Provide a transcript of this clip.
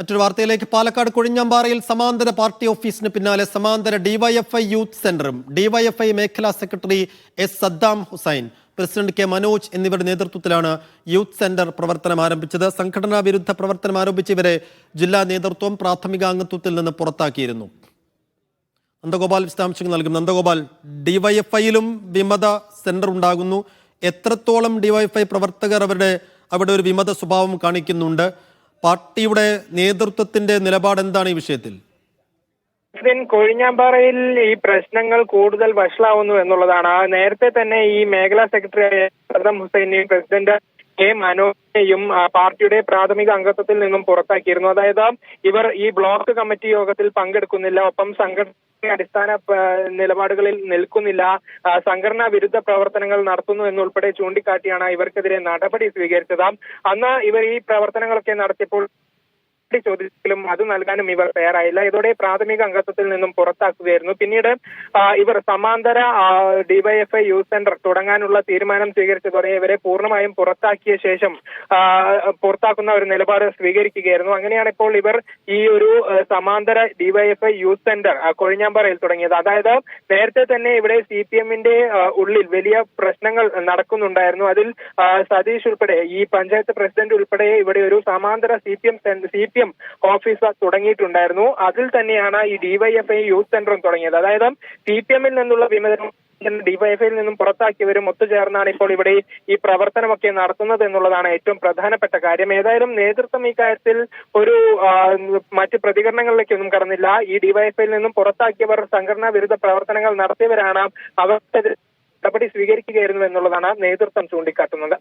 മറ്റൊരു വാർത്തയിലേക്ക്. പാലക്കാട് കൊഴിഞ്ഞാമ്പാറയിൽ സമാന്തര പാർട്ടി ഓഫീസിന് പിന്നാലെ സമാന്തര ഡിവൈഎഫ്ഐ യൂത്ത് സെന്ററും ഡിവൈഎഫ്ഐ മേഖലാ secretary S Saddam Hussain, president K Manoj എന്നിവരുടെ നേതൃത്വത്തിലാണ് യൂത്ത് സെന്റർ പ്രവർത്തനം ആരംഭിച്ചത്. സംഘടനാ വിരുദ്ധ പ്രവർത്തനം ആരോപിച്ച് ഇവരെ ജില്ലാ നേതൃത്വം പ്രാഥമിക അംഗത്വത്തിൽ നിന്ന് പുറത്താക്കിയിരുന്നു. നന്ദഗോപാൽ വിശദാംശങ്ങൾ നൽകും. നന്ദഗോപാൽ, ഡിവൈഎഫ്ഐയിലും വിമത സെന്റർ ഉണ്ടാകുന്നു. എത്രത്തോളം ഡിവൈഎഫ്ഐ പ്രവർത്തകർ അവിടെ ഒരു വിമത സ്വഭാവം കാണിക്കുന്നുണ്ട്? പാർട്ടിയുടെ നേതൃത്വത്തിന്റെ നിലപാട് എന്താണ് ഈ വിഷയത്തിൽ? കൊഴിഞ്ഞാമ്പാറയിൽ ഈ പ്രശ്നങ്ങൾ കൂടുതൽ വഷളാവുന്നു എന്നുള്ളതാണ്. നേരത്തെ തന്നെ ഈ മേഖലാ സെക്രട്ടറി സദ്ദാം ഹുസൈനെയും പ്രസിഡന്റ് കെ മനോജിനെയും പാർട്ടിയുടെ പ്രാഥമിക അംഗത്വത്തിൽ നിന്നും പുറത്താക്കിയിരുന്നു. അതായത് ഇവർ ഈ ബ്ലോക്ക് കമ്മിറ്റി യോഗത്തിൽ പങ്കെടുക്കുന്നില്ല, ഒപ്പം സംഘടന അടിസ്ഥാന നിലപാടുകളിൽ നിൽക്കുന്നില്ല, സംഘടനാ വിരുദ്ധ പ്രവർത്തനങ്ങൾ നടത്തുന്നു എന്നുൾപ്പെടെ ചൂണ്ടിക്കാട്ടിയാണ് ഇവർക്കെതിരെ നടപടി സ്വീകരിച്ചത്. അന്ന് ഇവർ ഈ പ്രവർത്തനങ്ങളൊക്കെ നടത്തിയപ്പോൾ ചോദിച്ചെങ്കിലും അത് നൽകാനും ഇവർ തയ്യാറായില്ല. ഇതോടെ പ്രാഥമിക അംഗത്വത്തിൽ നിന്നും പുറത്താക്കുകയായിരുന്നു. പിന്നീട് ഇവർ സമാന്തര ഡിവൈഎഫ്ഐ യൂത്ത് സെന്റർ തുടങ്ങാനുള്ള തീരുമാനം സ്വീകരിച്ചതോടെ ഇവരെ പൂർണ്ണമായും പുറത്താക്കിയ ശേഷം പുറത്താക്കുന്ന ഒരു നിലപാട് സ്വീകരിക്കുകയായിരുന്നു. അങ്ങനെയാണ് ഇപ്പോൾ ഇവർ ഈ ഒരു സമാന്തര ഡിവൈഎഫ്ഐ യൂത്ത് സെന്റർ കൊഴിഞ്ഞാമ്പാറയിൽ തുടങ്ങിയത്. അതായത് നേരത്തെ തന്നെ ഇവിടെ CPM-ന്റെ ഉള്ളിൽ വലിയ പ്രശ്നങ്ങൾ നടക്കുന്നുണ്ടായിരുന്നു. അതിൽ സതീഷ് ഉൾപ്പെടെ ഈ പഞ്ചായത്ത് പ്രസിഡന്റ് ഉൾപ്പെടെ ഇവിടെ ഒരു സമാന്തര CPM ഓഫീസ് തുടങ്ങിയിട്ടുണ്ടായിരുന്നു. അതിൽ തന്നെയാണ് ഈ ഡിവൈഎഫ്ഐ യൂത്ത് സെന്ററും തുടങ്ങിയത്. അതായത് CPM-ൽ നിന്നുള്ള വിമതരും ഡിവൈഎഫ്ഐയിൽ നിന്നും പുറത്താക്കിയവരും ഒത്തുചേർന്നാണ് ഇപ്പോൾ ഇവിടെ ഈ പ്രവർത്തനമൊക്കെ നടത്തുന്നത് എന്നുള്ളതാണ് ഏറ്റവും പ്രധാനപ്പെട്ട കാര്യം. ഏതായാലും നേതൃത്വം ഇക്കാര്യത്തിൽ ഒരു മറ്റ് പ്രതികരണങ്ങളിലേക്കൊന്നും കടന്നില്ല. ഈ ഡിവൈഎഫ്ഐയിൽ നിന്നും പുറത്താക്കിയവർ സംഘടനാ വിരുദ്ധ പ്രവർത്തനങ്ങൾ നടത്തിയവരാണ്, അവർക്ക് നടപടി സ്വീകരിക്കുകയായിരുന്നു എന്നുള്ളതാണ് നേതൃത്വം ചൂണ്ടിക്കാട്ടുന്നത്.